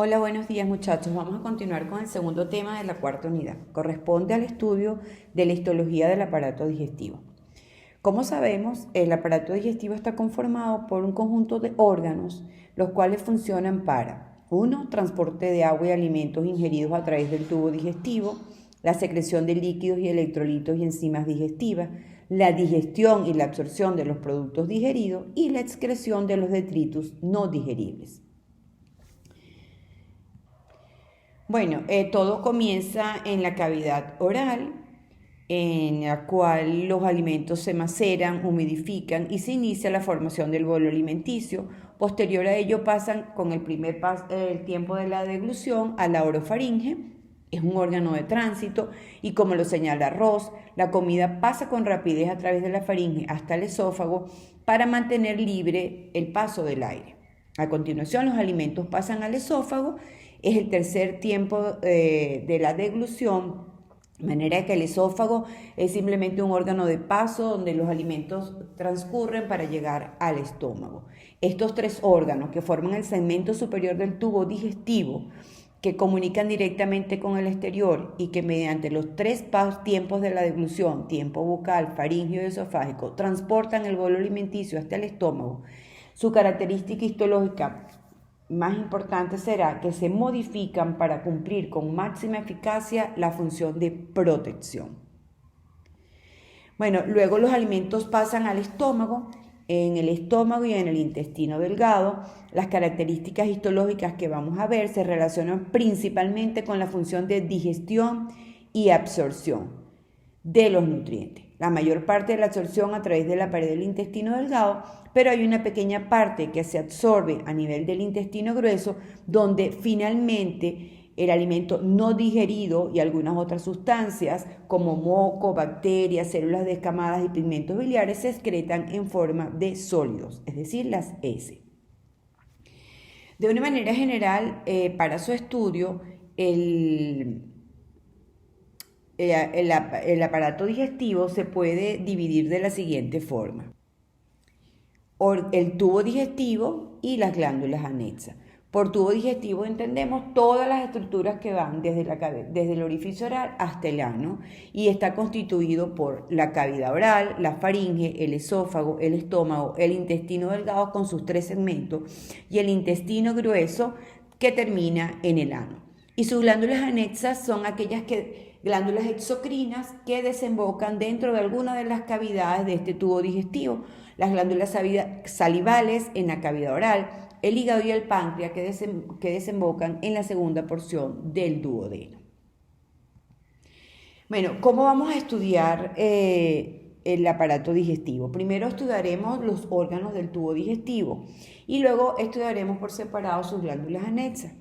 Hola, buenos días muchachos. Vamos a continuar con el segundo tema de la cuarta unidad. Corresponde al estudio de la histología del aparato digestivo. Como sabemos, el aparato digestivo está conformado por un conjunto de órganos, los cuales funcionan para 1. Transporte de agua y alimentos ingeridos a través del tubo digestivo, la secreción de líquidos y electrolitos y enzimas digestivas, la digestión y la absorción de los productos digeridos y la excreción de los detritus no digeribles. Bueno, todo comienza en la cavidad oral, en la cual los alimentos se maceran, humidifican y se inicia la formación del bolo alimenticio. Posterior a ello pasan con el tiempo de la deglución a la orofaringe. Es un órgano de tránsito y como lo señala Ross, la comida pasa con rapidez a través de la faringe hasta el esófago para mantener libre el paso del aire. A continuación, los alimentos pasan al esófago. Es el tercer tiempo de la deglución, de manera que el esófago es simplemente un órgano de paso donde los alimentos transcurren para llegar al estómago. Estos tres órganos que forman el segmento superior del tubo digestivo, que comunican directamente con el exterior y que mediante los tres tiempos de la deglución, tiempo bucal, faríngeo y esofágico, transportan el bolo alimenticio hasta el estómago. Su característica histológica más importante será que se modifican para cumplir con máxima eficacia la función de protección. Bueno, luego los alimentos pasan al estómago. En el estómago y en el intestino delgado, las características histológicas que vamos a ver se relacionan principalmente con la función de digestión y absorción de los nutrientes. La mayor parte de la absorción a través de la pared del intestino delgado, pero hay una pequeña parte que se absorbe a nivel del intestino grueso, donde finalmente el alimento no digerido y algunas otras sustancias como moco, bacterias, células descamadas y pigmentos biliares se excretan en forma de sólidos, es decir, las heces. De una manera general, para su estudio, el aparato digestivo se puede dividir de la siguiente forma: el tubo digestivo y las glándulas anexas. Por tubo digestivo entendemos todas las estructuras que van desde el orificio oral hasta el ano, y está constituido por la cavidad oral, la faringe, el esófago, el estómago, el intestino delgado con sus tres segmentos y el intestino grueso que termina en el ano. Y sus glándulas anexas son aquellas glándulas exocrinas que desembocan dentro de alguna de las cavidades de este tubo digestivo. Las glándulas salivales en la cavidad oral, el hígado y el páncreas que desembocan en la segunda porción del duodeno. Bueno, ¿cómo vamos a estudiar el aparato digestivo? Primero estudiaremos los órganos del tubo digestivo y luego estudiaremos por separado sus glándulas anexas.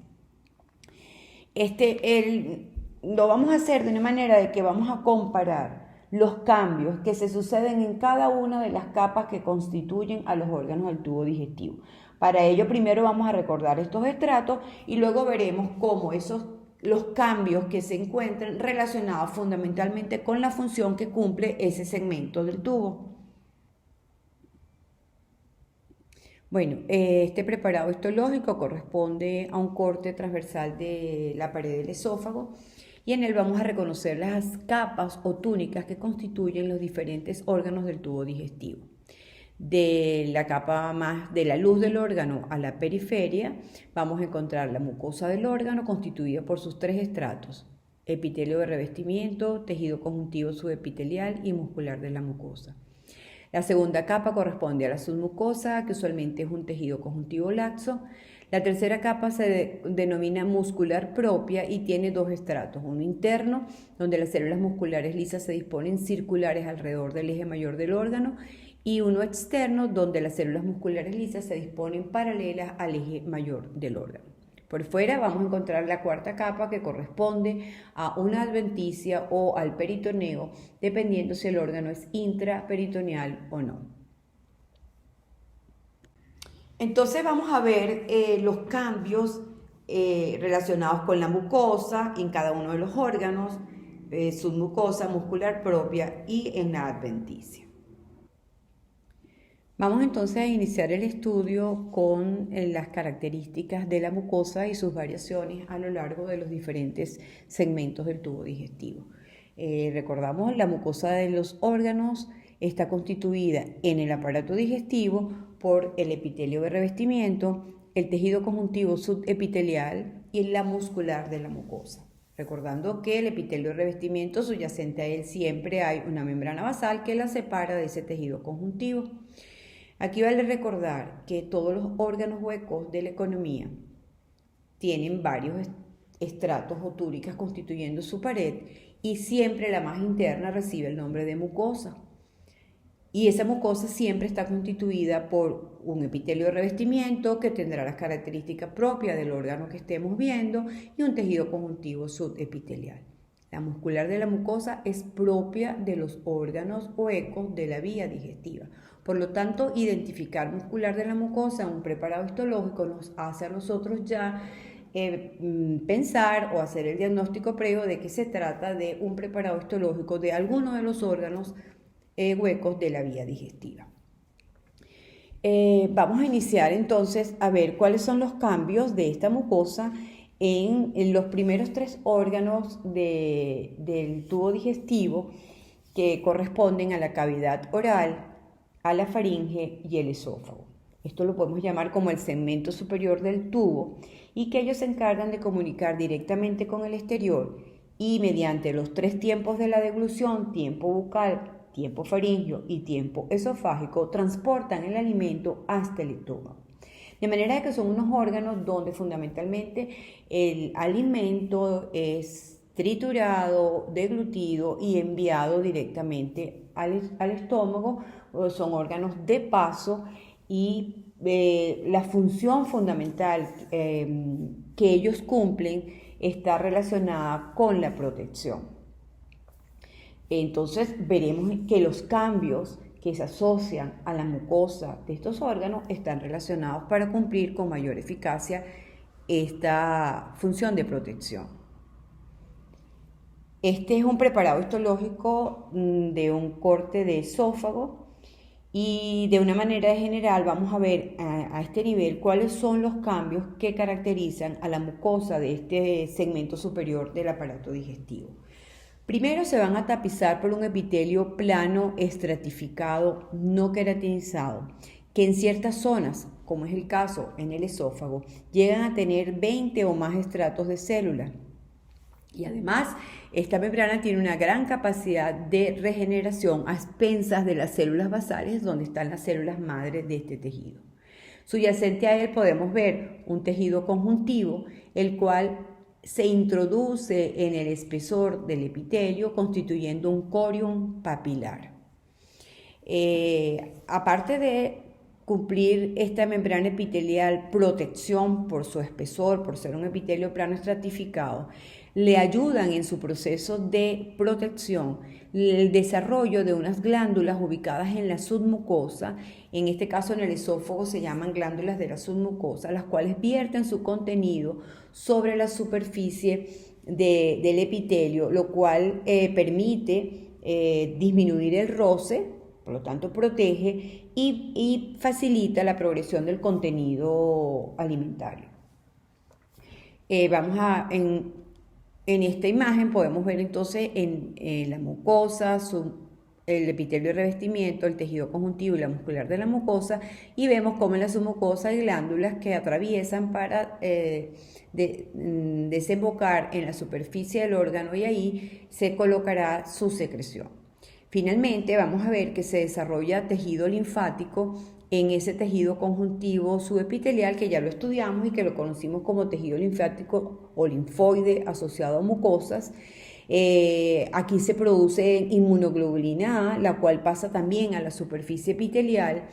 Lo vamos a hacer de una manera de que vamos a comparar los cambios que se suceden en cada una de las capas que constituyen a los órganos del tubo digestivo. Para ello, primero vamos a recordar estos estratos y luego veremos cómo los cambios que se encuentran relacionados fundamentalmente con la función que cumple ese segmento del tubo. Bueno, este preparado histológico corresponde a un corte transversal de la pared del esófago y en él vamos a reconocer las capas o túnicas que constituyen los diferentes órganos del tubo digestivo. De la capa más de la luz del órgano a la periferia vamos a encontrar la mucosa del órgano constituida por sus tres estratos: epitelio de revestimiento, tejido conjuntivo subepitelial y muscular de la mucosa. La segunda capa corresponde a la submucosa, que usualmente es un tejido conjuntivo laxo. La tercera capa se denomina muscular propia y tiene dos estratos: uno interno, donde las células musculares lisas se disponen circulares alrededor del eje mayor del órgano, y uno externo, donde las células musculares lisas se disponen paralelas al eje mayor del órgano. Por fuera vamos a encontrar la cuarta capa, que corresponde a una adventicia o al peritoneo, dependiendo si el órgano es intraperitoneal o no. Entonces vamos a ver los cambios relacionados con la mucosa en cada uno de los órganos, submucosa, muscular propia y en la adventicia. Vamos entonces a iniciar el estudio con las características de la mucosa y sus variaciones a lo largo de los diferentes segmentos del tubo digestivo. Recordamos, la mucosa de los órganos está constituida en el aparato digestivo por el epitelio de revestimiento, el tejido conjuntivo subepitelial y la muscular de la mucosa. Recordando que el epitelio de revestimiento subyacente a él siempre hay una membrana basal que la separa de ese tejido conjuntivo. Aquí vale recordar que todos los órganos huecos de la economía tienen varios estratos o túricas constituyendo su pared y siempre la más interna recibe el nombre de mucosa. Y esa mucosa siempre está constituida por un epitelio de revestimiento que tendrá las características propias del órgano que estemos viendo y un tejido conjuntivo subepitelial. La muscular de la mucosa es propia de los órganos huecos de la vía digestiva. Por lo tanto, identificar muscular de la mucosa en un preparado histológico nos hace a nosotros ya pensar o hacer el diagnóstico previo de que se trata de un preparado histológico de alguno de los órganos huecos de la vía digestiva. Vamos a iniciar entonces a ver cuáles son los cambios de esta mucosa en los primeros 3 órganos del tubo digestivo que corresponden a la cavidad oral, a la faringe y el esófago. Esto lo podemos llamar como el segmento superior del tubo y que ellos se encargan de comunicar directamente con el exterior y mediante los 3 tiempos de la deglución, tiempo bucal, tiempo faríngeo y tiempo esofágico, transportan el alimento hasta el estómago. De manera que son unos órganos donde fundamentalmente el alimento es triturado, deglutido y enviado directamente al estómago. Son órganos de paso y la función fundamental que ellos cumplen está relacionada con la protección. Entonces veremos que los cambios que se asocian a la mucosa de estos órganos están relacionados para cumplir con mayor eficacia esta función de protección. Este es un preparado histológico de un corte de esófago y de una manera general vamos a ver a este nivel cuáles son los cambios que caracterizan a la mucosa de este segmento superior del aparato digestivo. Primero se van a tapizar por un epitelio plano estratificado no queratinizado, que en ciertas zonas, como es el caso en el esófago, llegan a tener 20 o más estratos de células. Y además, esta membrana tiene una gran capacidad de regeneración a expensas de las células basales, donde están las células madres de este tejido. Subyacente a él podemos ver un tejido conjuntivo, el cual se introduce en el espesor del epitelio constituyendo un corium papilar. Aparte de cumplir esta membrana epitelial protección por su espesor, por ser un epitelio plano estratificado, le ayudan en su proceso de protección el desarrollo de unas glándulas ubicadas en la submucosa. En este caso en el esófago se llaman glándulas de la submucosa, las cuales vierten su contenido sobre la superficie del epitelio, lo cual permite disminuir el roce, por lo tanto protege y facilita la progresión del contenido alimentario. En esta imagen podemos ver entonces en la mucosa, el epitelio de revestimiento, el tejido conjuntivo y la muscular de la mucosa, y vemos cómo en la submucosa hay glándulas que atraviesan para desembocar en la superficie del órgano y ahí se colocará su secreción. Finalmente vamos a ver que se desarrolla tejido linfático en ese tejido conjuntivo subepitelial que ya lo estudiamos y que lo conocimos como tejido linfático o linfoide asociado a mucosas. Aquí se produce inmunoglobulina A, la cual pasa también a la superficie epitelial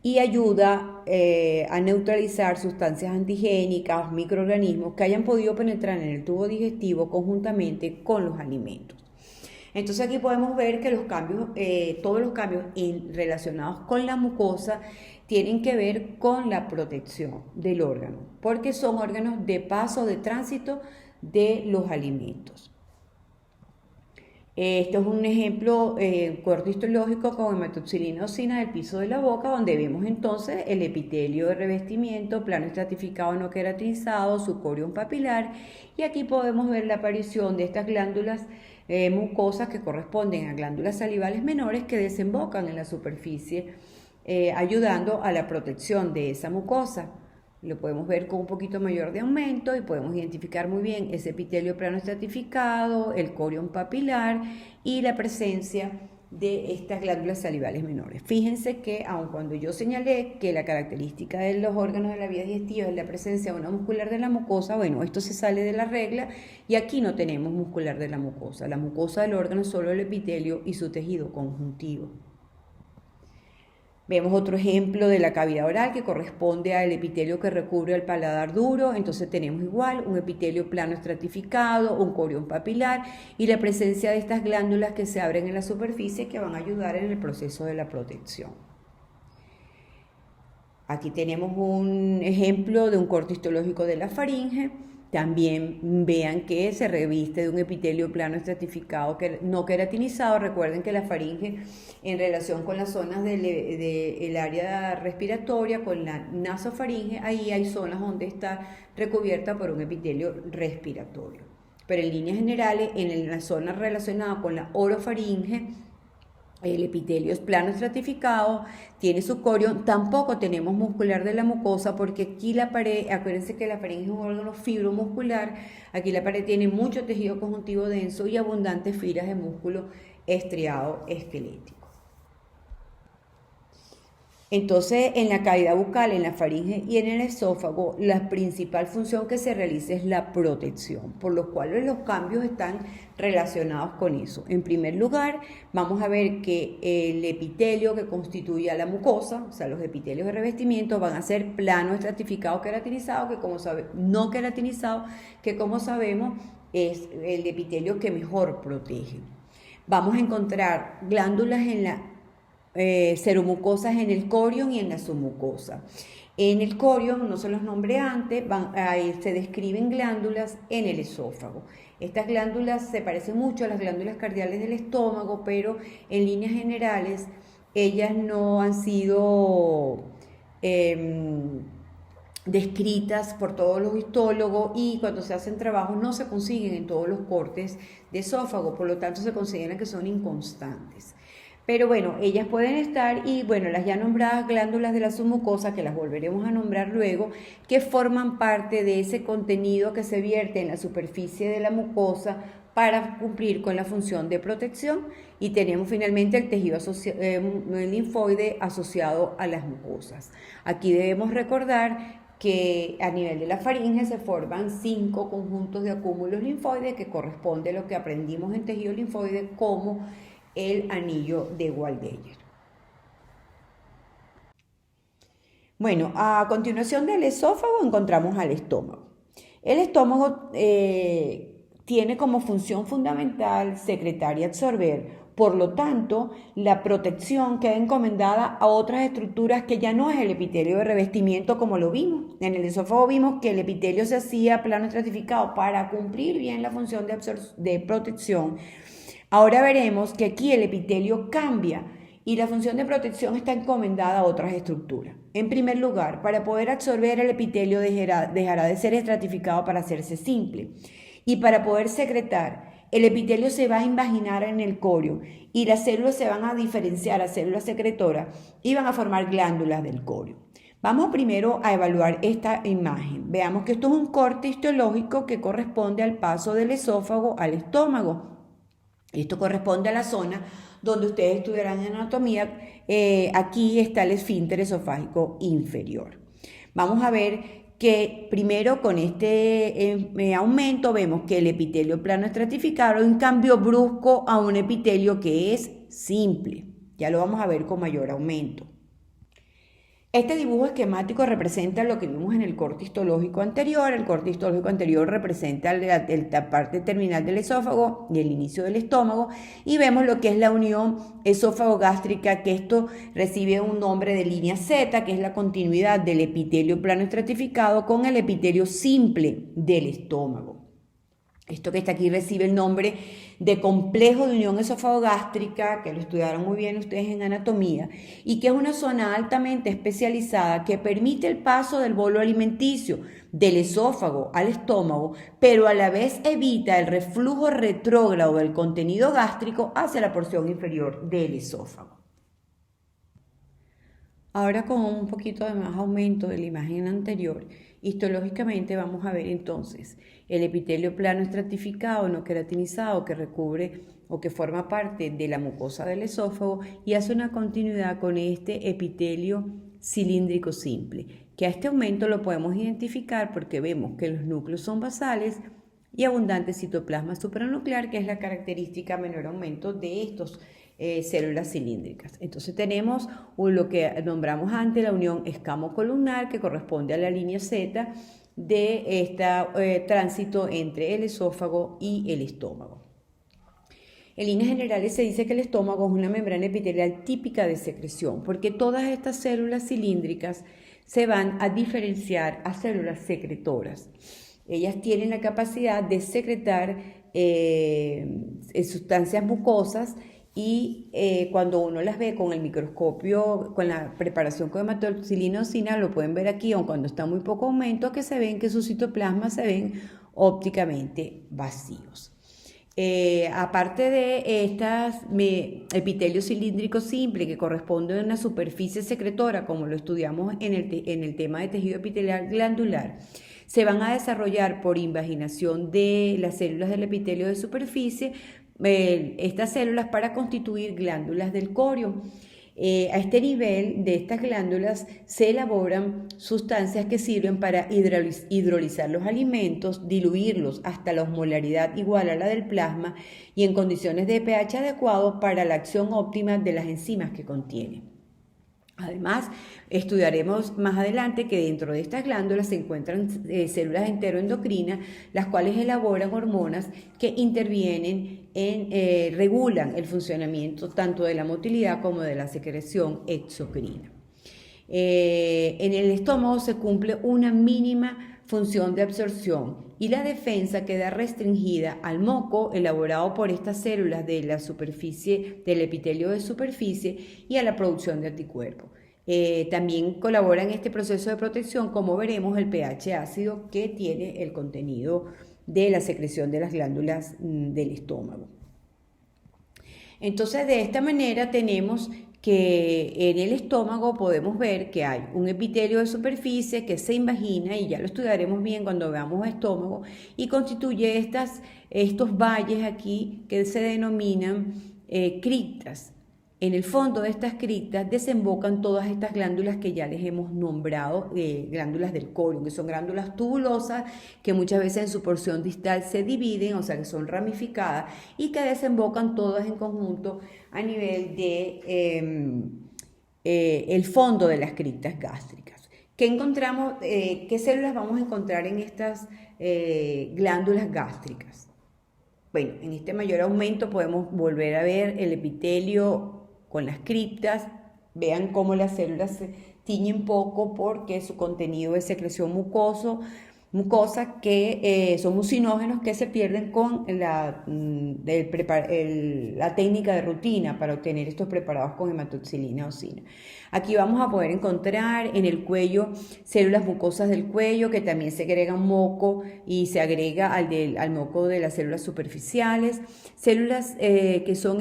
y ayuda a neutralizar sustancias antigénicas, microorganismos que hayan podido penetrar en el tubo digestivo conjuntamente con los alimentos. Entonces aquí podemos ver que los cambios, todos los cambios relacionados con la mucosa tienen que ver con la protección del órgano, porque son órganos de paso, de tránsito de los alimentos. Esto es un ejemplo corto histológico con hematoxilina eosina del piso de la boca, donde vemos entonces el epitelio de revestimiento, plano estratificado no queratinizado, su corión papilar, y aquí podemos ver la aparición de estas glándulas mucosas que corresponden a glándulas salivales menores que desembocan en la superficie, ayudando a la protección de esa mucosa. Lo podemos ver con un poquito mayor de aumento y podemos identificar muy bien ese epitelio plano estratificado, el corión papilar y la presencia de estas glándulas salivales menores. Fíjense que aun cuando yo señalé que la característica de los órganos de la vía digestiva es la presencia de una muscular de la mucosa, bueno, esto se sale de la regla y aquí no tenemos muscular de la mucosa. La mucosa del órgano es solo el epitelio y su tejido conjuntivo. Vemos otro ejemplo de la cavidad oral que corresponde al epitelio que recubre el paladar duro. Entonces tenemos igual un epitelio plano estratificado, un corión papilar y la presencia de estas glándulas que se abren en la superficie que van a ayudar en el proceso de la protección. Aquí tenemos un ejemplo de un corte histológico de la faringe. También vean que se reviste de un epitelio plano estratificado no queratinizado. Recuerden que la faringe, en relación con las zonas del área respiratoria, con la nasofaringe, ahí hay zonas donde está recubierta por un epitelio respiratorio. Pero en líneas generales, en la zona relacionada con la orofaringe, el epitelio es plano estratificado, tiene su corión, tampoco tenemos muscular de la mucosa porque aquí la pared, acuérdense que la faringe es un órgano fibromuscular, aquí la pared tiene mucho tejido conjuntivo denso y abundantes fibras de músculo estriado esquelético. Entonces, en la cavidad bucal, en la faringe y en el esófago, la principal función que se realiza es la protección, por lo cual los cambios están relacionados con eso. En primer lugar, vamos a ver que el epitelio que constituye a la mucosa, o sea, los epitelios de revestimiento, van a ser plano estratificado queratinizado, no queratinizado, que como sabemos es el epitelio que mejor protege. Vamos a encontrar glándulas en la seromucosas en el corión y en la submucosa. En el corión, no se los nombré antes, se describen glándulas en el esófago. Estas glándulas se parecen mucho a las glándulas cardiales del estómago, pero en líneas generales ellas no han sido descritas por todos los histólogos y cuando se hacen trabajos no se consiguen en todos los cortes de esófago, por lo tanto se consideran que son inconstantes. Pero bueno, ellas pueden estar y bueno, las ya nombradas glándulas de la submucosa, que las volveremos a nombrar luego, que forman parte de ese contenido que se vierte en la superficie de la mucosa para cumplir con la función de protección, y tenemos finalmente el tejido linfoide asociado a las mucosas. Aquí debemos recordar que a nivel de la faringe se forman 5 conjuntos de acúmulos linfoides que corresponde a lo que aprendimos en tejido linfoide como el anillo de Waldeyer. Bueno, a continuación del esófago encontramos al estómago. El estómago tiene como función fundamental secretar y absorber. Por lo tanto, la protección queda encomendada a otras estructuras que ya no es el epitelio de revestimiento como lo vimos. En el esófago vimos que el epitelio se hacía plano estratificado para cumplir bien la función de protección. Ahora veremos que aquí el epitelio cambia y la función de protección está encomendada a otras estructuras. En primer lugar, para poder absorber el epitelio dejará de ser estratificado para hacerse simple. Y para poder secretar, el epitelio se va a invaginar en el corión y las células se van a diferenciar a células secretoras y van a formar glándulas del corión. Vamos primero a evaluar esta imagen. Veamos que esto es un corte histológico que corresponde al paso del esófago al estómago. Esto corresponde a la zona donde ustedes estudiarán en anatomía. Aquí está el esfínter esofágico inferior. Vamos a ver que primero con este aumento vemos que el epitelio plano estratificado es un cambio brusco a un epitelio que es simple. Ya lo vamos a ver con mayor aumento. Este dibujo esquemático representa lo que vimos en el corte histológico anterior. El corte histológico anterior representa la parte terminal del esófago y el inicio del estómago. Y vemos lo que es la unión esófago-gástrica, que esto recibe un nombre de línea Z, que es la continuidad del epitelio plano estratificado con el epitelio simple del estómago. Esto que está aquí recibe el nombre de complejo de unión esófago-gástrica, que lo estudiaron muy bien ustedes en anatomía, y que es una zona altamente especializada que permite el paso del bolo alimenticio del esófago al estómago, pero a la vez evita el reflujo retrógrado del contenido gástrico hacia la porción inferior del esófago. Ahora con un poquito de más aumento de la imagen anterior, histológicamente vamos a ver entonces el epitelio plano estratificado no queratinizado que recubre o que forma parte de la mucosa del esófago y hace una continuidad con este epitelio cilíndrico simple, que a este aumento lo podemos identificar porque vemos que los núcleos son basales y abundante citoplasma supranuclear, que es la característica menor aumento de estos células cilíndricas. Entonces tenemos lo que nombramos antes, la unión escamo-columnar, que corresponde a la línea Z de este tránsito entre el esófago y el estómago. En líneas generales se dice que el estómago es una membrana epitelial típica de secreción, porque todas estas células cilíndricas se van a diferenciar a células secretoras. Ellas tienen la capacidad de secretar sustancias mucosas y cuando uno las ve con el microscopio, con la preparación con hematoxilina eosina, lo pueden ver aquí, o cuando está muy poco aumento, que se ven que sus citoplasmas se ven ópticamente vacíos. Aparte de estas epitelio cilíndrico simple que corresponde a una superficie secretora, como lo estudiamos en el tema de tejido epitelial glandular, se van a desarrollar por invaginación de las células del epitelio de superficie estas células para constituir glándulas del corio. A este nivel de estas glándulas se elaboran sustancias que sirven para hidrolizar los alimentos, diluirlos hasta la osmolaridad igual a la del plasma y en condiciones de pH adecuado para la acción óptima de las enzimas que contienen. Además, estudiaremos más adelante que dentro de estas glándulas se encuentran células enteroendocrinas, las cuales elaboran hormonas que intervienen regulan el funcionamiento tanto de la motilidad como de la secreción exocrina. En el estómago se cumple una mínima función de absorción y la defensa queda restringida al moco elaborado por estas células de la superficie del epitelio de superficie y a la producción de anticuerpos. También colabora en este proceso de protección, como veremos, el pH ácido que tiene el contenido de la secreción de las glándulas del estómago. Entonces, de esta manera tenemos que en el estómago podemos ver que hay un epitelio de superficie que se invagina, y ya lo estudiaremos bien cuando veamos estómago, y constituye estos valles aquí que se denominan criptas. En el fondo de estas criptas desembocan todas estas glándulas que ya les hemos nombrado, glándulas del corio, que son glándulas tubulosas que muchas veces en su porción distal se dividen, o sea que son ramificadas, y que desembocan todas en conjunto a nivel de el fondo de las criptas gástricas. ¿Qué encontramos? ¿Qué células vamos a encontrar en estas glándulas gástricas? Bueno, en este mayor aumento podemos volver a ver el epitelio con las criptas. Vean cómo las células se tiñen poco porque su contenido es secreción mucosa que son mucinógenos que se pierden con la técnica de rutina para obtener estos preparados con hematoxilina eosina. Aquí vamos a poder encontrar en el cuello células mucosas del cuello que también segregan moco y se agrega al moco de las células superficiales, células que son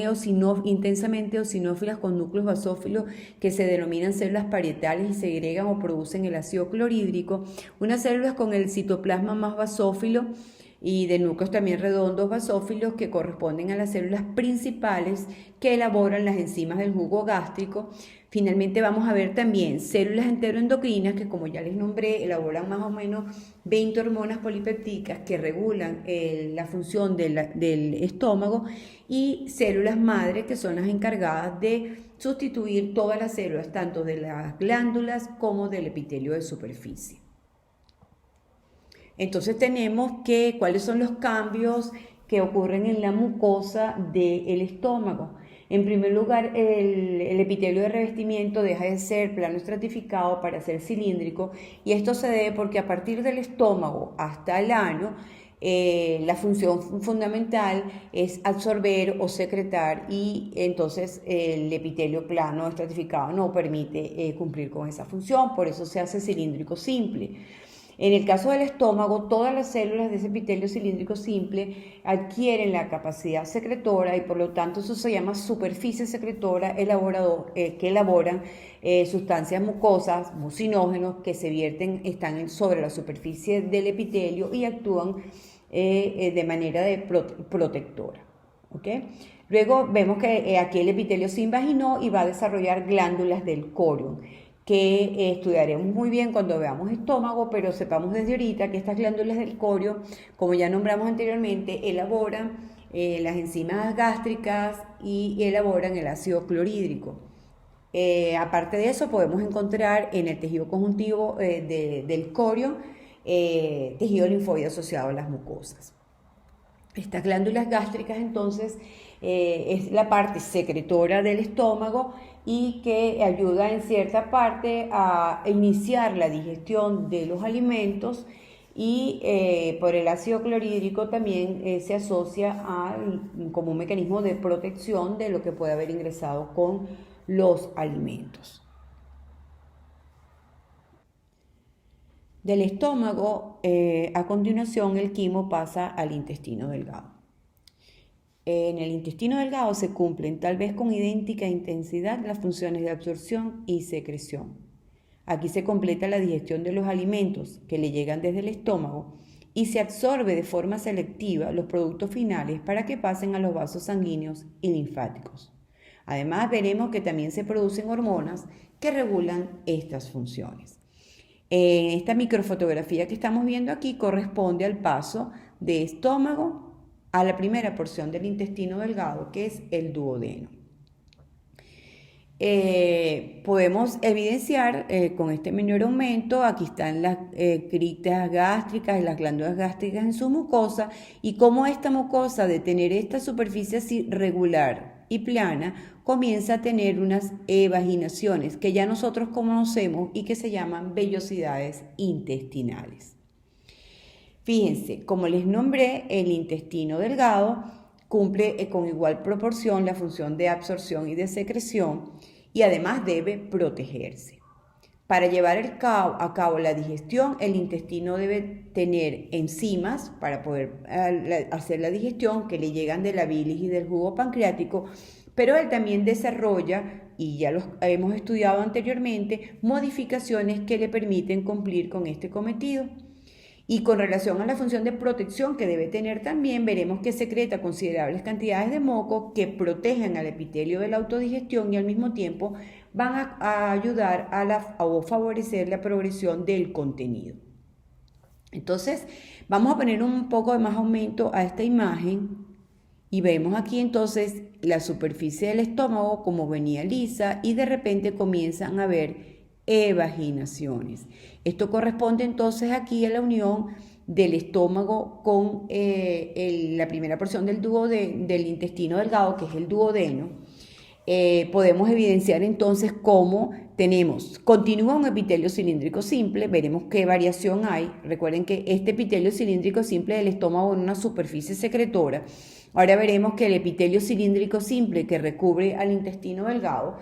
intensamente eosinófilas con núcleos basófilos que se denominan células parietales y segregan o producen el ácido clorhídrico, unas células con el citoplasma más basófilo y de núcleos también redondos basófilos que corresponden a las células principales que elaboran las enzimas del jugo gástrico. Finalmente vamos a ver también células enteroendocrinas que, como ya les nombré, elaboran más o menos 20 hormonas polipeptídicas que regulan la función del estómago, y células madre que son las encargadas de sustituir todas las células, tanto de las glándulas como del epitelio de superficie. Entonces tenemos cuáles son los cambios que ocurren en la mucosa del estómago. En primer lugar, el epitelio de revestimiento deja de ser plano estratificado para ser cilíndrico, y esto se debe porque a partir del estómago hasta el ano La función fundamental es absorber o secretar y entonces el epitelio plano estratificado no permite cumplir con esa función, por eso se hace cilíndrico simple. En el caso del estómago, todas las células de ese epitelio cilíndrico simple adquieren la capacidad secretora y por lo tanto eso se llama superficie secretora que elaboran sustancias mucosas, mucinógenos que se vierten, están sobre la superficie del epitelio y actúan de manera protectora. ¿Okay? Luego vemos que aquí el epitelio se invaginó y va a desarrollar glándulas del corium, que estudiaremos muy bien cuando veamos estómago, pero sepamos desde ahorita que estas glándulas del corium, como ya nombramos anteriormente, elaboran las enzimas gástricas y elaboran el ácido clorhídrico. Aparte de eso, podemos encontrar en el tejido conjuntivo del corium tejido linfoide asociado a las mucosas. Estas glándulas gástricas entonces es la parte secretora del estómago y que ayuda en cierta parte a iniciar la digestión de los alimentos y por el ácido clorhídrico también se asocia como un mecanismo de protección de lo que puede haber ingresado con los alimentos. Del estómago, a continuación, el quimo pasa al intestino delgado. En el intestino delgado se cumplen, tal vez con idéntica intensidad, las funciones de absorción y secreción. Aquí se completa la digestión de los alimentos que le llegan desde el estómago y se absorbe de forma selectiva los productos finales para que pasen a los vasos sanguíneos y linfáticos. Además, veremos que también se producen hormonas que regulan estas funciones. Esta microfotografía que estamos viendo aquí corresponde al paso de estómago a la primera porción del intestino delgado, que es el duodeno. Podemos evidenciar con este menor aumento, aquí están las criptas gástricas y las glándulas gástricas en su mucosa, y cómo esta mucosa, de tener esta superficie así regular y plana, comienza a tener unas evaginaciones que ya nosotros conocemos y que se llaman vellosidades intestinales. Fíjense, como les nombré, el intestino delgado cumple con igual proporción la función de absorción y de secreción y además debe protegerse. Para llevar a cabo la digestión, el intestino debe tener enzimas para poder hacer la digestión que le llegan de la bilis y del jugo pancreático, pero él también desarrolla, y ya los hemos estudiado anteriormente, modificaciones que le permiten cumplir con este cometido. Y con relación a la función de protección que debe tener también, veremos que secreta considerables cantidades de moco que protegen al epitelio de la autodigestión y al mismo tiempo van a ayudar o favorecer la progresión del contenido. Entonces, vamos a poner un poco de más aumento a esta imagen y vemos aquí entonces la superficie del estómago como venía lisa y de repente comienzan a haber evaginaciones. Esto corresponde entonces aquí a la unión del estómago con la primera porción del intestino delgado, que es el duodeno. Podemos evidenciar entonces cómo continúa un epitelio cilíndrico simple, veremos qué variación hay. Recuerden que este epitelio cilíndrico simple del estómago en una superficie secretora. Ahora veremos que el epitelio cilíndrico simple que recubre al intestino delgado,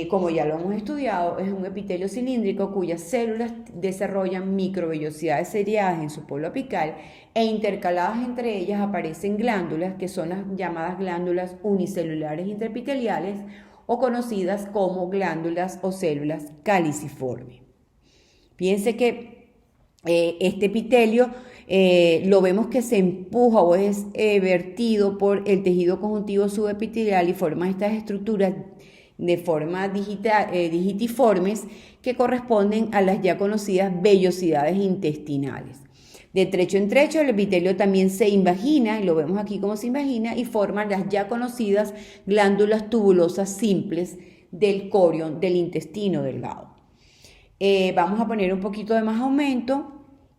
como ya lo hemos estudiado, es un epitelio cilíndrico cuyas células desarrollan microvellosidades seriadas en su polo apical e intercaladas entre ellas aparecen glándulas que son las llamadas glándulas unicelulares intraepiteliales o conocidas como glándulas o células caliciformes. Fíjense que este epitelio lo vemos que se empuja o es vertido por el tejido conjuntivo subepitelial y forma estas estructuras de forma digitiformes que corresponden a las ya conocidas vellosidades intestinales. De trecho en trecho el epitelio también se invagina, y lo vemos aquí como se invagina, y forma las ya conocidas glándulas tubulosas simples del corium del intestino delgado. Vamos a poner un poquito de más aumento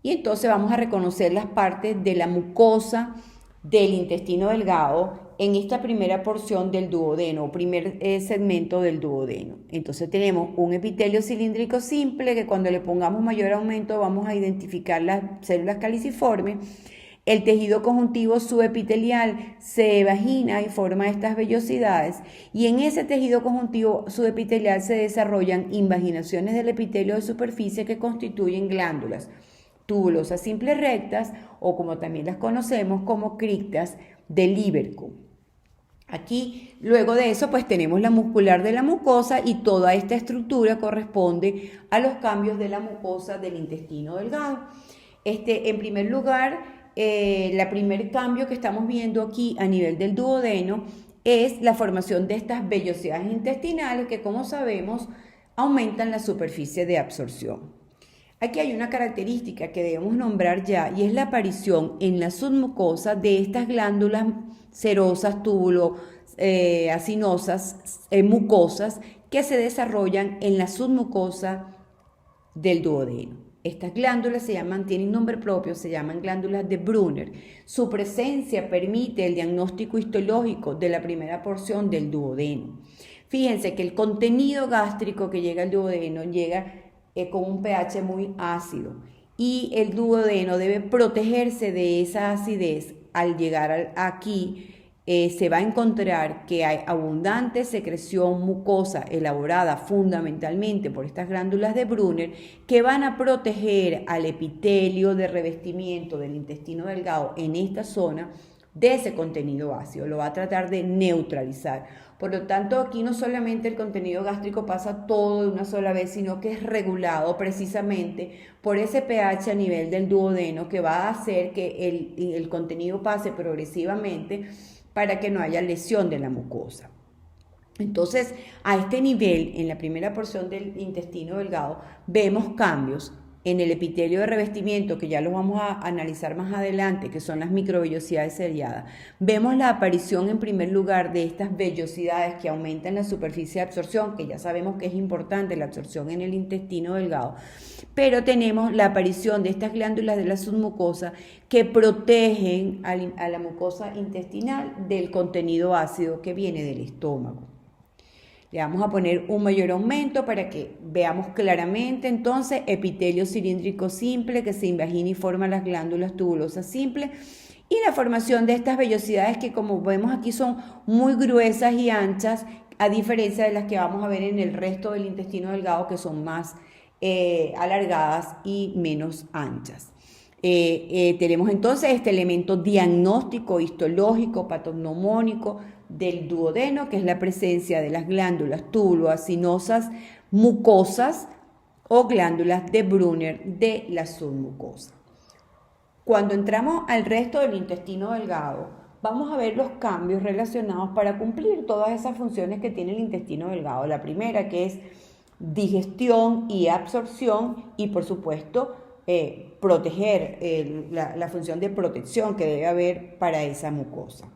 y entonces vamos a reconocer las partes de la mucosa del intestino delgado en esta primera porción del duodeno, primer segmento del duodeno. Entonces tenemos un epitelio cilíndrico simple que cuando le pongamos mayor aumento vamos a identificar las células caliciformes. El tejido conjuntivo subepitelial se evagina y forma estas vellosidades, y en ese tejido conjuntivo subepitelial se desarrollan invaginaciones del epitelio de superficie que constituyen glándulas tubulosas simples rectas, o como también las conocemos como criptas de Lieberkühn. Aquí, luego de eso, pues tenemos la muscular de la mucosa, y toda esta estructura corresponde a los cambios de la mucosa del intestino delgado. En primer lugar, el primer cambio que estamos viendo aquí a nivel del duodeno es la formación de estas vellosidades intestinales que, como sabemos, aumentan la superficie de absorción. Aquí hay una característica que debemos nombrar ya, y es la aparición en la submucosa de estas glándulas serosas, acinosas, mucosas, que se desarrollan en la submucosa del duodeno. Estas glándulas tienen nombre propio, se llaman glándulas de Brunner. Su presencia permite el diagnóstico histológico de la primera porción del duodeno. Fíjense que el contenido gástrico que llega al duodeno llega con un pH muy ácido, y el duodeno debe protegerse de esa acidez. Al llegar aquí, se va a encontrar que hay abundante secreción mucosa elaborada fundamentalmente por estas glándulas de Brunner, que van a proteger al epitelio de revestimiento del intestino delgado en esta zona de ese contenido ácido, lo va a tratar de neutralizar. Por lo tanto, aquí no solamente el contenido gástrico pasa todo de una sola vez, sino que es regulado precisamente por ese pH a nivel del duodeno, que va a hacer que el contenido pase progresivamente para que no haya lesión de la mucosa. Entonces, a este nivel, en la primera porción del intestino delgado, vemos cambios en el epitelio de revestimiento, que ya los vamos a analizar más adelante, que son las microvellosidades seriadas. Vemos la aparición en primer lugar de estas vellosidades que aumentan la superficie de absorción, que ya sabemos que es importante la absorción en el intestino delgado, pero tenemos la aparición de estas glándulas de la submucosa que protegen a la mucosa intestinal del contenido ácido que viene del estómago. Le vamos a poner un mayor aumento para que veamos claramente. Entonces, epitelio cilíndrico simple que se invagina y forma las glándulas tubulosas simples, y la formación de estas vellosidades que, como vemos aquí, son muy gruesas y anchas, a diferencia de las que vamos a ver en el resto del intestino delgado, que son más alargadas y menos anchas. Tenemos entonces este elemento diagnóstico, histológico, patognomónico del duodeno, que es la presencia de las glándulas tubuloacinosas mucosas o glándulas de Brunner de la submucosa. Cuando entramos al resto del intestino delgado, vamos a ver los cambios relacionados para cumplir todas esas funciones que tiene el intestino delgado. La primera, que es digestión y absorción, y por supuesto proteger, la función de protección que debe haber para esa mucosa.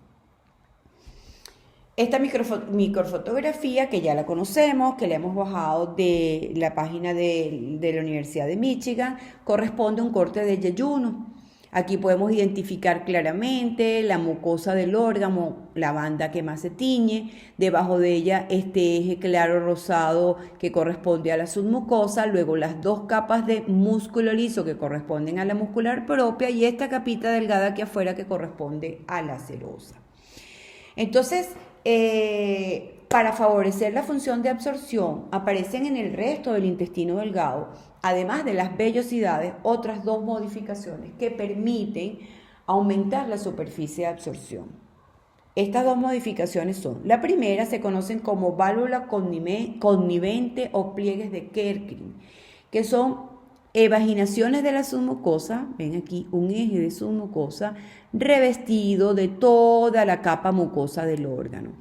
Esta microfotografía, que ya la conocemos, que la hemos bajado de la página de la Universidad de Michigan, corresponde a un corte de yeyuno. Aquí podemos identificar claramente la mucosa del órgano, la banda que más se tiñe, debajo de ella este eje claro rosado que corresponde a la submucosa, luego las dos capas de músculo liso que corresponden a la muscular propia, y esta capita delgada aquí afuera que corresponde a la serosa. Entonces, para favorecer la función de absorción, aparecen en el resto del intestino delgado, además de las vellosidades, otras dos modificaciones que permiten aumentar la superficie de absorción. Estas dos modificaciones son: la primera se conocen como válvula connivente o pliegues de Kerckring, que son evaginaciones de la submucosa, ven aquí un eje de submucosa revestido de toda la capa mucosa del órgano.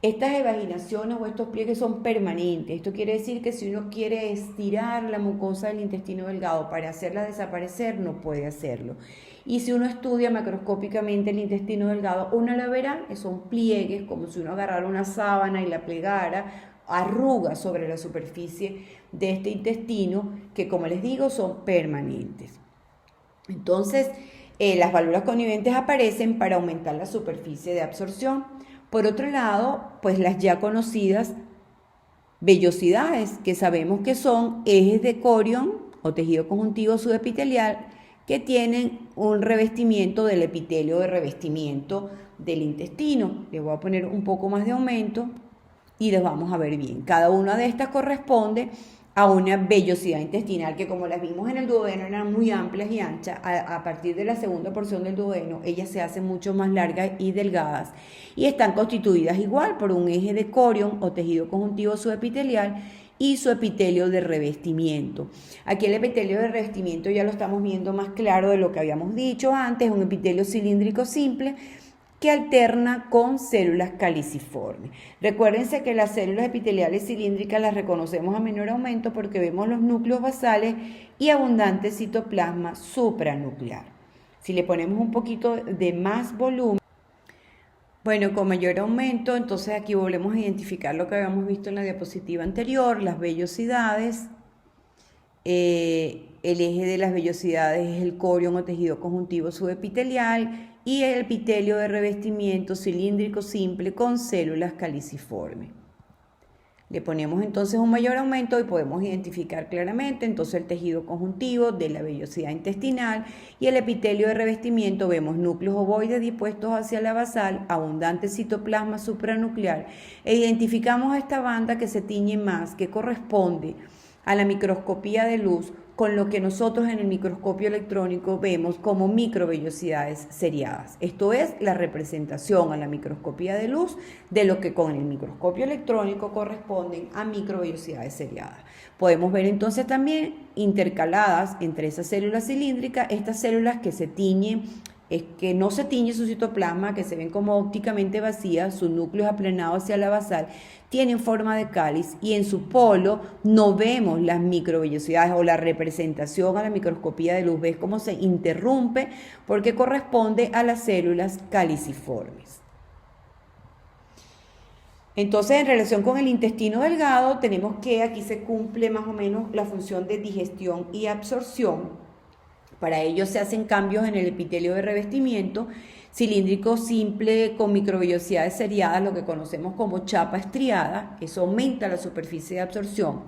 Estas evaginaciones o estos pliegues son permanentes. Esto quiere decir que si uno quiere estirar la mucosa del intestino delgado para hacerla desaparecer, no puede hacerlo. Y si uno estudia macroscópicamente el intestino delgado, uno la verá, que son pliegues, como si uno agarrara una sábana y la plegara, arrugas sobre la superficie de este intestino, que, como les digo, son permanentes. Entonces, las válvulas conniventes aparecen para aumentar la superficie de absorción. Por otro lado, pues las ya conocidas vellosidades, que sabemos que son ejes de corión o tejido conjuntivo subepitelial, que tienen un revestimiento del epitelio de revestimiento del intestino. Les voy a poner un poco más de aumento y les vamos a ver bien. Cada una de estas corresponde a una vellosidad intestinal que, como las vimos en el duodeno, eran muy amplias y anchas. A partir de la segunda porción del duodeno, ellas se hacen mucho más largas y delgadas y están constituidas igual por un eje de corion o tejido conjuntivo subepitelial y su epitelio de revestimiento. Aquí el epitelio de revestimiento ya lo estamos viendo más claro de lo que habíamos dicho antes, un epitelio cilíndrico simple que alterna con células caliciformes. Recuérdense que las células epiteliales cilíndricas las reconocemos a menor aumento porque vemos los núcleos basales y abundante citoplasma supranuclear. Si le ponemos un poquito de más volumen, bueno, con mayor aumento, entonces aquí volvemos a identificar lo que habíamos visto en la diapositiva anterior, las vellosidades. El eje de las vellosidades es el corion o tejido conjuntivo subepitelial y el epitelio de revestimiento cilíndrico simple con células caliciformes. Le ponemos entonces un mayor aumento y podemos identificar claramente entonces el tejido conjuntivo de la vellosidad intestinal y el epitelio de revestimiento. Vemos núcleos ovoides dispuestos hacia la basal, abundante citoplasma supranuclear e identificamos esta banda que se tiñe más, que corresponde a la microscopía de luz con lo que nosotros en el microscopio electrónico vemos como microvellosidades seriadas. Esto es la representación a la microscopía de luz de lo que con el microscopio electrónico corresponden a microvellosidades seriadas. Podemos ver entonces también intercaladas entre esas células cilíndricas, estas células que se tiñen, que no se tiñe su citoplasma, que se ven como ópticamente vacías, su núcleo es aplanado hacia la basal, tienen forma de cáliz y en su polo no vemos las microvellosidades o la representación a la microscopía de luz. ¿Ves cómo se interrumpe? Porque corresponde a las células caliciformes. Entonces, en relación con el intestino delgado, tenemos que aquí se cumple más o menos la función de digestión y absorción. Para ello se hacen cambios en el epitelio de revestimiento cilíndrico simple con microvellosidades seriadas, lo que conocemos como chapa estriada. Eso aumenta la superficie de absorción.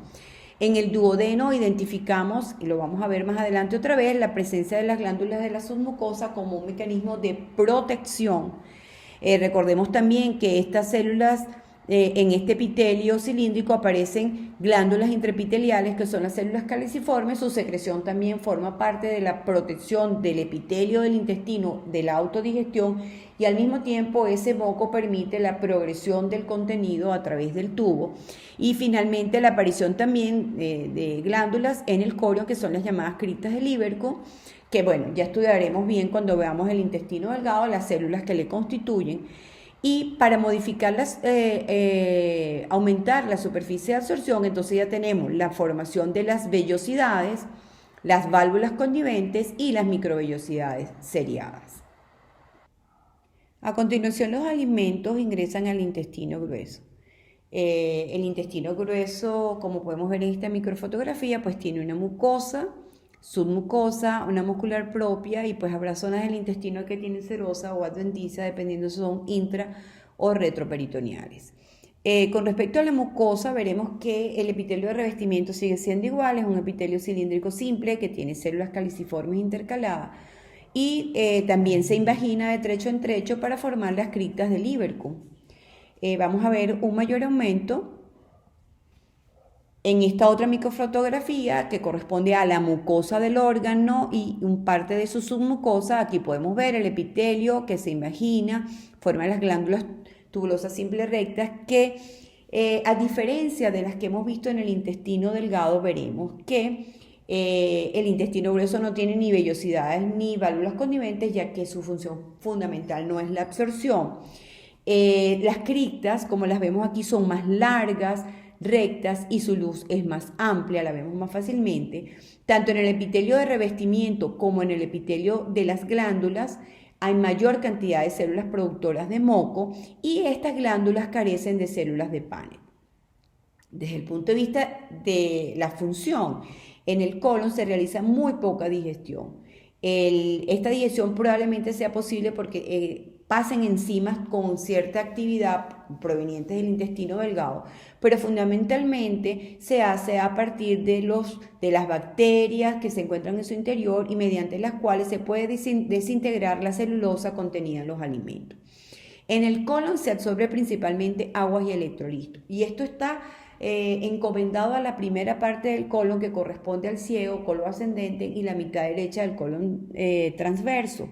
En el duodeno identificamos, y lo vamos a ver más adelante otra vez, la presencia de las glándulas de la submucosa como un mecanismo de protección. Recordemos también que estas células en este epitelio cilíndrico aparecen glándulas intraepiteliales que son las células caliciformes. Su secreción también forma parte de la protección del epitelio del intestino, de la autodigestión, y al mismo tiempo ese moco permite la progresión del contenido a través del tubo. Y finalmente la aparición también de glándulas en el corion, que son las llamadas criptas de Lieberkühn, que bueno, ya estudiaremos bien cuando veamos el intestino delgado, las células que le constituyen. Y para modificarlas, aumentar la superficie de absorción, entonces ya tenemos la formación de las vellosidades, las válvulas conniventes y las microvellosidades seriadas. A continuación, los alimentos ingresan al intestino grueso. El intestino grueso, como podemos ver en esta microfotografía, pues tiene una mucosa, submucosa, una muscular propia, y pues habrá zonas del intestino que tienen serosa o adventicia, dependiendo si son intra o retroperitoneales. Con respecto a la mucosa, veremos que el epitelio de revestimiento sigue siendo igual, es un epitelio cilíndrico simple que tiene células caliciformes intercaladas y también se invagina de trecho en trecho para formar las criptas de Lieberkühn. Vamos a ver un mayor aumento en esta otra microfotografía que corresponde a la mucosa del órgano y un parte de su submucosa. Aquí podemos ver el epitelio que se invagina, forma las glándulas tubulosas simples rectas que, a diferencia de las que hemos visto en el intestino delgado, veremos que el intestino grueso no tiene ni vellosidades ni válvulas conniventes, ya que su función fundamental no es la absorción. Las criptas, como las vemos aquí, son más largas, rectas, y su luz es más amplia, la vemos más fácilmente. Tanto en el epitelio de revestimiento como en el epitelio de las glándulas hay mayor cantidad de células productoras de moco y estas glándulas carecen de células de Paneth. Desde el punto de vista de la función, en el colon se realiza muy poca digestión. Esta digestión probablemente sea posible porque pasen enzimas con cierta actividad provenientes del intestino delgado, pero fundamentalmente se hace a partir de las bacterias que se encuentran en su interior y mediante las cuales se puede desintegrar la celulosa contenida en los alimentos. En el colon se absorbe principalmente aguas y electrolitos, y esto está encomendado a la primera parte del colon, que corresponde al ciego, colon ascendente, y la mitad derecha del colon transverso.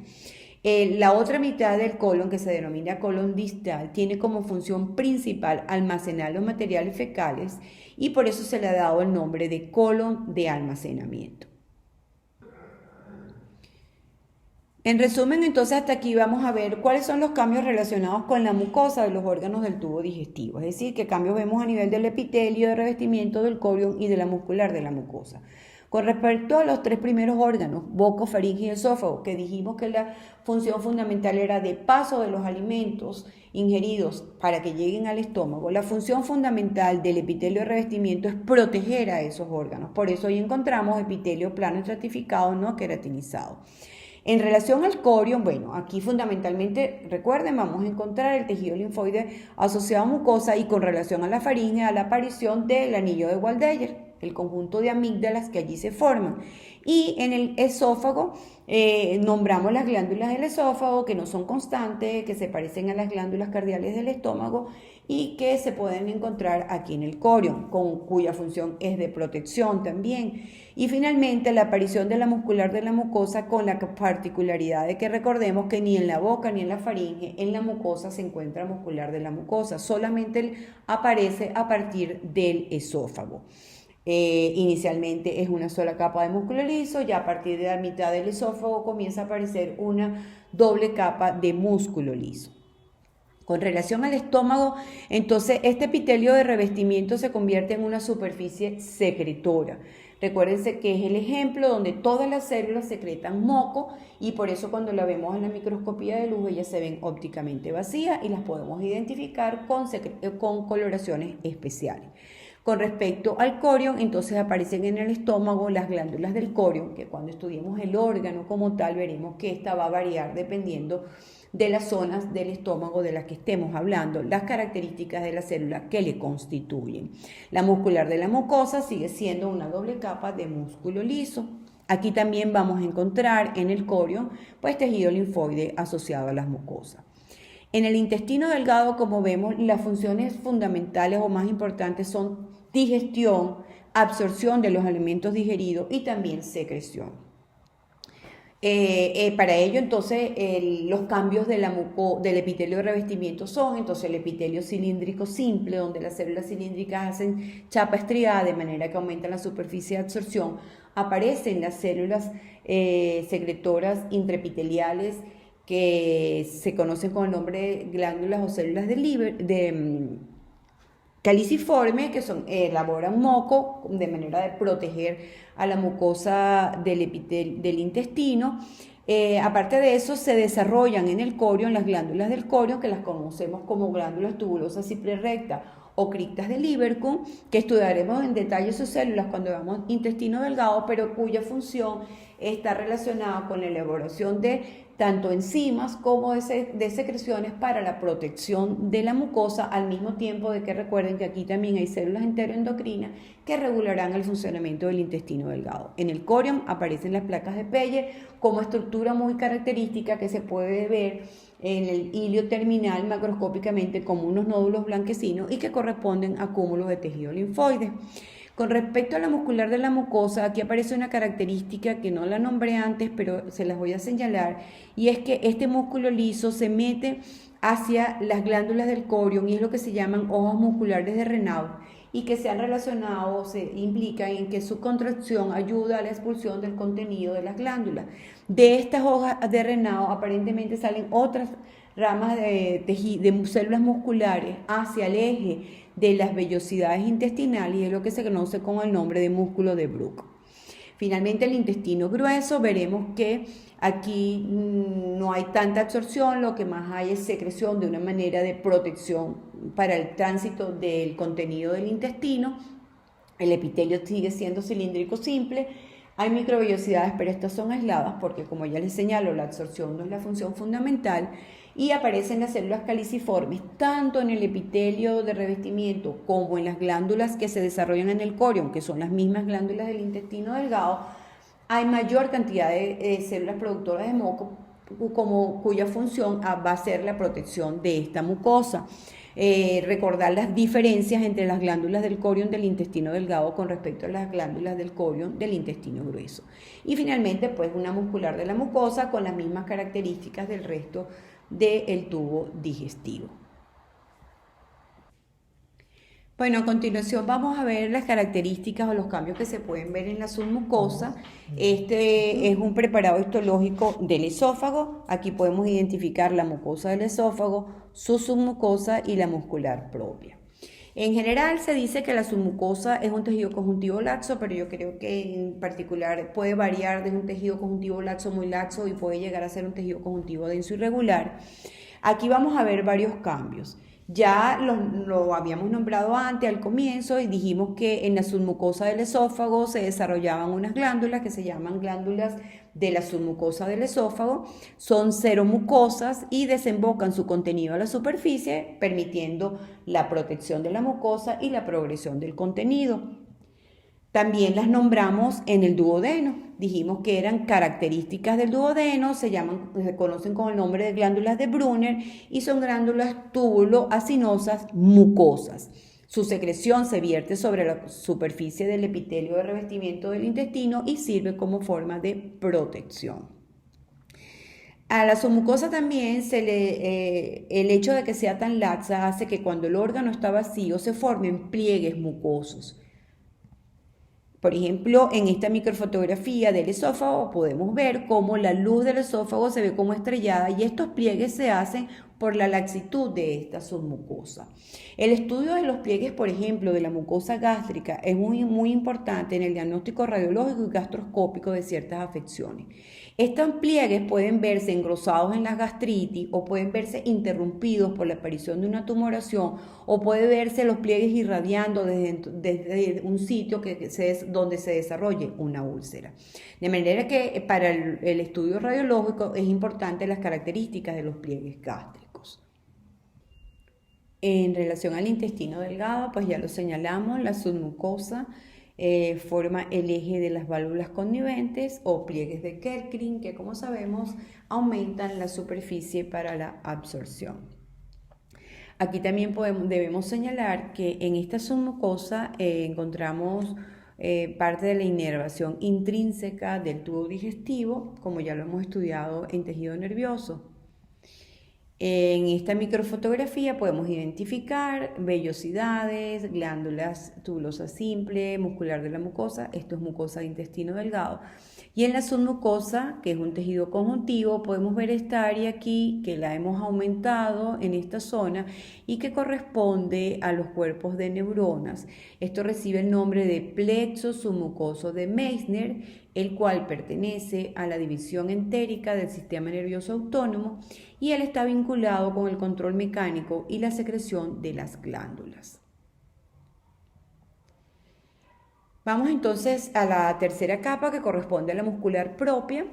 La otra mitad del colon, que se denomina colon distal, tiene como función principal almacenar los materiales fecales, y por eso se le ha dado el nombre de colon de almacenamiento. En resumen, entonces hasta aquí vamos a ver cuáles son los cambios relacionados con la mucosa de los órganos del tubo digestivo. Es decir, qué cambios vemos a nivel del epitelio, de revestimiento del corión y de la muscular de la mucosa. Con respecto a los tres primeros órganos, boca, faringe y esófago, que dijimos que la función fundamental era de paso de los alimentos ingeridos para que lleguen al estómago, la función fundamental del epitelio de revestimiento es proteger a esos órganos. Por eso hoy encontramos epitelio plano estratificado no queratinizado. En relación al corión, bueno, aquí fundamentalmente, recuerden, vamos a encontrar el tejido linfoide asociado a mucosa, y con relación a la faringe, a la aparición del anillo de Waldeyer, el conjunto de amígdalas que allí se forman. Y en el esófago nombramos las glándulas del esófago, que no son constantes, que se parecen a las glándulas cardiales del estómago y que se pueden encontrar aquí en el corión, cuya función es de protección también. Y finalmente la aparición de la muscular de la mucosa, con la particularidad de que recordemos que ni en la boca ni en la faringe, en la mucosa se encuentra muscular de la mucosa, solamente aparece a partir del esófago. Inicialmente es una sola capa de músculo liso, ya a partir de la mitad del esófago comienza a aparecer una doble capa de músculo liso. Con relación al estómago, entonces este epitelio de revestimiento se convierte en una superficie secretora. Recuérdense que es el ejemplo donde todas las células secretan moco, y por eso cuando la vemos en la microscopía de luz ellas se ven ópticamente vacías y las podemos identificar con coloraciones especiales. Con respecto al corión, entonces aparecen en el estómago las glándulas del corión, que cuando estudiemos el órgano como tal veremos que esta va a variar dependiendo de las zonas del estómago de las que estemos hablando, las características de la célula que le constituyen. La muscular de la mucosa sigue siendo una doble capa de músculo liso. Aquí también vamos a encontrar en el corión pues tejido linfoide asociado a las mucosas. En el intestino delgado, como vemos, las funciones fundamentales o más importantes son digestión, absorción de los alimentos digeridos y también secreción. Para ello, entonces, los cambios del epitelio de revestimiento son, entonces, el epitelio cilíndrico simple, donde las células cilíndricas hacen chapa estriada de manera que aumentan la superficie de absorción. Aparecen las células secretoras intraepiteliales, que se conocen con el nombre de glándulas o células caliciformes, que elaboran moco de manera de proteger a la mucosa del intestino. Aparte de eso, se desarrollan en el corión las glándulas del corión, que las conocemos como glándulas tubulosas ciprerrectas o criptas de Lieberkühn, que estudiaremos en detalle sus células cuando veamos intestino delgado, pero cuya función está relacionada con la elaboración de tanto enzimas como de secreciones para la protección de la mucosa, al mismo tiempo de que recuerden que aquí también hay células enteroendocrinas que regularán el funcionamiento del intestino delgado. En el corión aparecen las placas de Peyer como estructura muy característica que se puede ver en el hilio terminal macroscópicamente como unos nódulos blanquecinos y que corresponden a cúmulos de tejido linfoide. Con respecto a la muscular de la mucosa, aquí aparece una característica que no la nombré antes, pero se las voy a señalar, y es que este músculo liso se mete hacia las glándulas del corión y es lo que se llaman hojas musculares de Renaud, y que se han relacionado, se implica en que su contracción ayuda a la expulsión del contenido de las glándulas. De estas hojas de Renaud aparentemente salen otras ramas de células musculares hacia el eje de las vellosidades intestinales, y es lo que se conoce con el nombre de músculo de Bruch. Finalmente, el intestino grueso, veremos que aquí no hay tanta absorción, lo que más hay es secreción de una manera de protección para el tránsito del contenido del intestino. El epitelio sigue siendo cilíndrico simple, Hay microvellosidades, pero estas son aisladas porque, como ya les señalo, la absorción no es la función fundamental y aparecen las células caliciformes tanto en el epitelio de revestimiento como en las glándulas que se desarrollan en el corion, que son las mismas glándulas del intestino delgado. Hay mayor cantidad de células productoras de moco cuya función va a ser la protección de esta mucosa. Recordar las diferencias entre las glándulas del corion del intestino delgado con respecto a las glándulas del corion del intestino grueso. Y finalmente, pues una muscular de la mucosa con las mismas características del resto del tubo digestivo. Bueno, a continuación vamos a ver las características o los cambios que se pueden ver en la submucosa. Este es un preparado histológico del esófago. Aquí podemos identificar la mucosa del esófago, su submucosa y la muscular propia. En general se dice que la submucosa es un tejido conjuntivo laxo, pero yo creo que en particular puede variar de un tejido conjuntivo laxo muy laxo y puede llegar a ser un tejido conjuntivo denso irregular. Aquí vamos a ver varios cambios. Ya lo habíamos nombrado antes al comienzo y dijimos que en la submucosa del esófago se desarrollaban unas glándulas que se llaman glándulas de la submucosa del esófago. Son seromucosas y desembocan su contenido a la superficie, permitiendo la protección de la mucosa y la progresión del contenido. También las nombramos en el duodeno. Dijimos que eran características del duodeno, se conocen con el nombre de glándulas de Brunner y son glándulas túbulo-acinosas mucosas. Su secreción se vierte sobre la superficie del epitelio de revestimiento del intestino y sirve como forma de protección. A la submucosa también el hecho de que sea tan laxa hace que cuando el órgano está vacío se formen pliegues mucosos. Por ejemplo, en esta microfotografía del esófago podemos ver cómo la luz del esófago se ve como estrellada y estos pliegues se hacen por la laxitud de esta submucosa. El estudio de los pliegues, por ejemplo, de la mucosa gástrica es muy importante en el diagnóstico radiológico y gastroscópico de ciertas afecciones. Estos pliegues pueden verse engrosados en las gastritis o pueden verse interrumpidos por la aparición de una tumoración o puede verse los pliegues irradiando desde un sitio donde se desarrolle una úlcera. De manera que para el estudio radiológico es importante las características de los pliegues gástricos. En relación al intestino delgado, pues ya lo señalamos, la submucosa forma el eje de las válvulas conniventes o pliegues de Kerckring, que como sabemos aumentan la superficie para la absorción. Aquí también debemos señalar que en esta submucosa encontramos parte de la inervación intrínseca del tubo digestivo, como ya lo hemos estudiado en tejido nervioso. En esta microfotografía podemos identificar vellosidades, glándulas tubulosa simple, muscular de la mucosa, esto es mucosa de intestino delgado. Y en la submucosa, que es un tejido conjuntivo, podemos ver esta área aquí que la hemos aumentado en esta zona y que corresponde a los cuerpos de neuronas. Esto recibe el nombre de plexo submucoso de Meissner, el cual pertenece a la división entérica del sistema nervioso autónomo y él está vinculado con el control mecánico y la secreción de las glándulas. Vamos entonces a la tercera capa que corresponde a la muscular propia.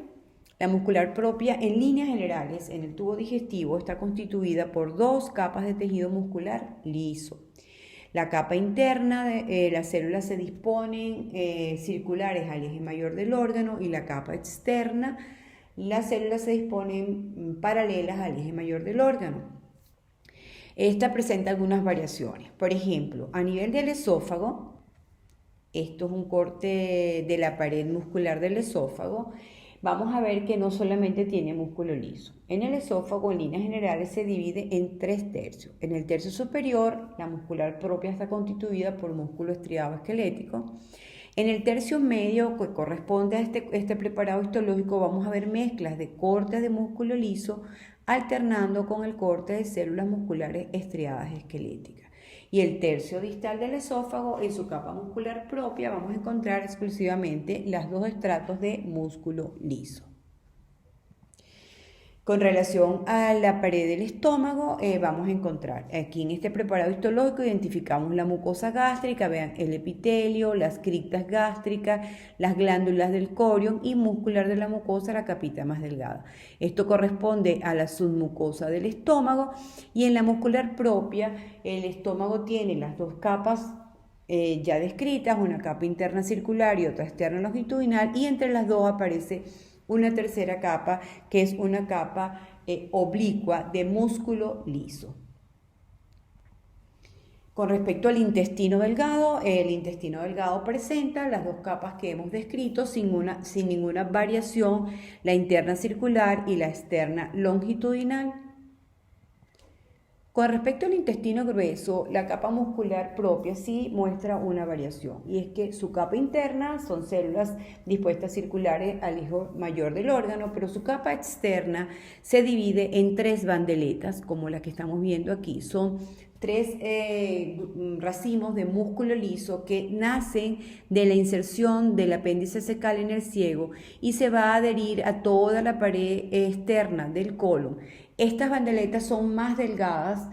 La muscular propia en líneas generales en el tubo digestivo está constituida por dos capas de tejido muscular liso. La capa interna, las células se disponen circulares al eje mayor del órgano y la capa externa, las células se disponen paralelas al eje mayor del órgano. Esta presenta algunas variaciones. Por ejemplo, a nivel del esófago, esto es un corte de la pared muscular del esófago, vamos a ver que no solamente tiene músculo liso. En el esófago, en líneas generales, se divide en 3 tercios. En el tercio superior, la muscular propia está constituida por músculo estriado esquelético. En el tercio medio, que corresponde a este preparado histológico, vamos a ver mezclas de cortes de músculo liso alternando con el corte de células musculares estriadas esqueléticas. Y el tercio distal del esófago, en su capa muscular propia, vamos a encontrar exclusivamente los dos estratos de músculo liso. Con relación a la pared del estómago, vamos a encontrar aquí en este preparado histológico identificamos la mucosa gástrica, vean el epitelio, las criptas gástricas, las glándulas del corion y muscular de la mucosa, la capita más delgada. Esto corresponde a la submucosa del estómago y en la muscular propia el estómago tiene las dos capas ya descritas, una capa interna circular y otra externa longitudinal, y entre las dos aparece una tercera capa, que es una capa oblicua de músculo liso. Con respecto al intestino delgado, el intestino delgado presenta las dos capas que hemos descrito sin ninguna variación, la interna circular y la externa longitudinal. Con respecto al intestino grueso, la capa muscular propia sí muestra una variación, y es que su capa interna son células dispuestas circulares al eje mayor del órgano, pero su capa externa se divide en tres bandeletas, como la que estamos viendo aquí. Son tres racimos de músculo liso que nacen de la inserción del apéndice cecal en el ciego y se va a adherir a toda la pared externa del colon. Estas bandeletas son más delgadas,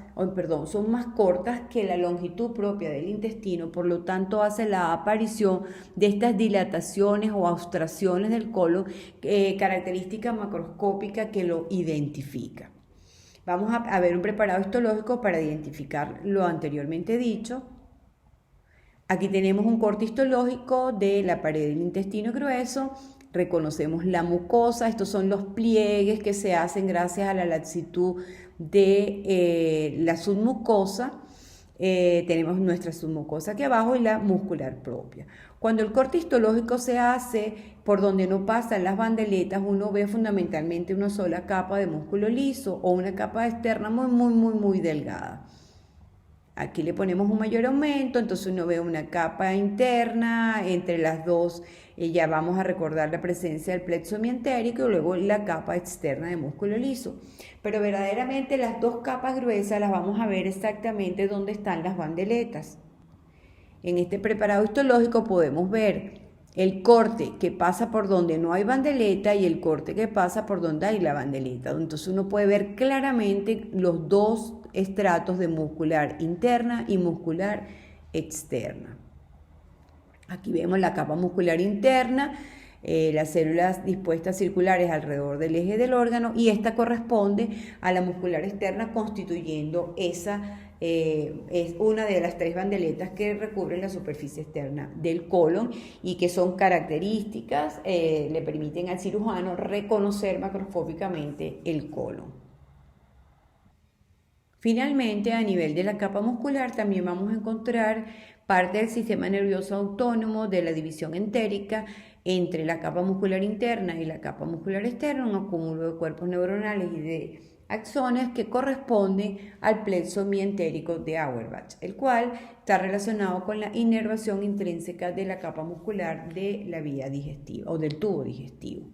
son más cortas que la longitud propia del intestino, por lo tanto hace la aparición de estas dilataciones o obstrucciones del colon, característica macroscópica que lo identifica. Vamos a ver un preparado histológico para identificar lo anteriormente dicho. Aquí tenemos un corte histológico de la pared del intestino grueso. Reconocemos la mucosa, estos son los pliegues que se hacen gracias a la laxitud de la submucosa. Tenemos nuestra submucosa aquí abajo y la muscular propia. Cuando el corte histológico se hace por donde no pasan las bandeletas, uno ve fundamentalmente una sola capa de músculo liso o una capa externa muy delgada. Aquí le ponemos un mayor aumento, entonces uno ve una capa interna, entre las dos ya vamos a recordar la presencia del plexo mientérico y luego la capa externa de músculo liso. Pero verdaderamente las dos capas gruesas las vamos a ver exactamente donde están las bandeletas. En este preparado histológico podemos ver el corte que pasa por donde no hay bandeleta y el corte que pasa por donde hay la bandeleta. Entonces uno puede ver claramente los dos estratos de muscular interna y muscular externa. Aquí vemos la capa muscular interna, las células dispuestas circulares alrededor del eje del órgano, y esta corresponde a la muscular externa, constituyendo esa es una de las tres bandeletas que recubren la superficie externa del colon y que son características, le permiten al cirujano reconocer macroscópicamente el colon. Finalmente, a nivel de la capa muscular también vamos a encontrar parte del sistema nervioso autónomo de la división entérica entre la capa muscular interna y la capa muscular externa, un acúmulo de cuerpos neuronales y de axones que corresponden al plexo mientérico de Auerbach, el cual está relacionado con la inervación intrínseca de la capa muscular de la vía digestiva o del tubo digestivo.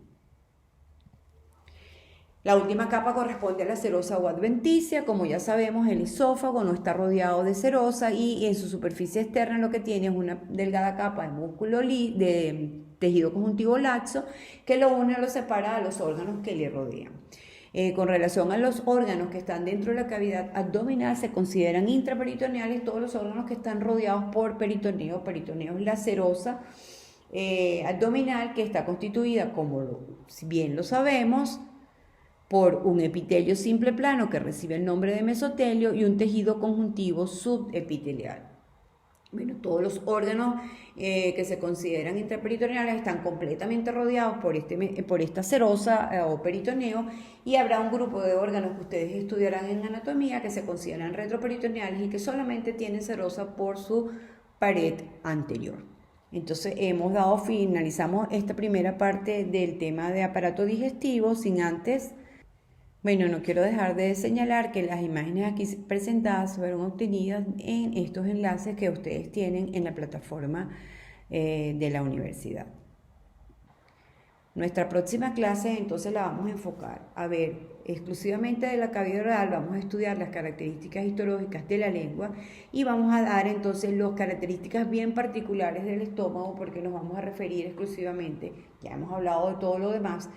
La última capa corresponde a la serosa o adventicia. Como ya sabemos, el esófago no está rodeado de serosa y en su superficie externa lo que tiene es una delgada capa de músculo de tejido conjuntivo laxo que lo une o lo separa a los órganos que le rodean. Con relación a los órganos que están dentro de la cavidad abdominal, se consideran intraperitoneales todos los órganos que están rodeados por peritoneo. Peritoneo es la serosa abdominal, que está constituida, si bien lo sabemos, por un epitelio simple plano que recibe el nombre de mesotelio y un tejido conjuntivo subepitelial. Bueno, todos los órganos que se consideran intraperitoneales están completamente rodeados por esta serosa o peritoneo, y habrá un grupo de órganos que ustedes estudiarán en anatomía que se consideran retroperitoneales y que solamente tienen serosa por su pared anterior. Entonces finalizamos esta primera parte del tema de aparato digestivo sin antes... Bueno, no quiero dejar de señalar que las imágenes aquí presentadas fueron obtenidas en estos enlaces que ustedes tienen en la plataforma de la universidad. Nuestra próxima clase entonces la vamos a enfocar a ver exclusivamente de la cavidad oral, vamos a estudiar las características histológicas de la lengua y vamos a dar entonces las características bien particulares del estómago, porque nos vamos a referir exclusivamente, ya hemos hablado de todo lo demás,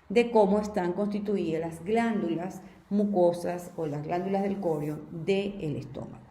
de cómo están constituidas las glándulas mucosas o las glándulas del colon del estómago.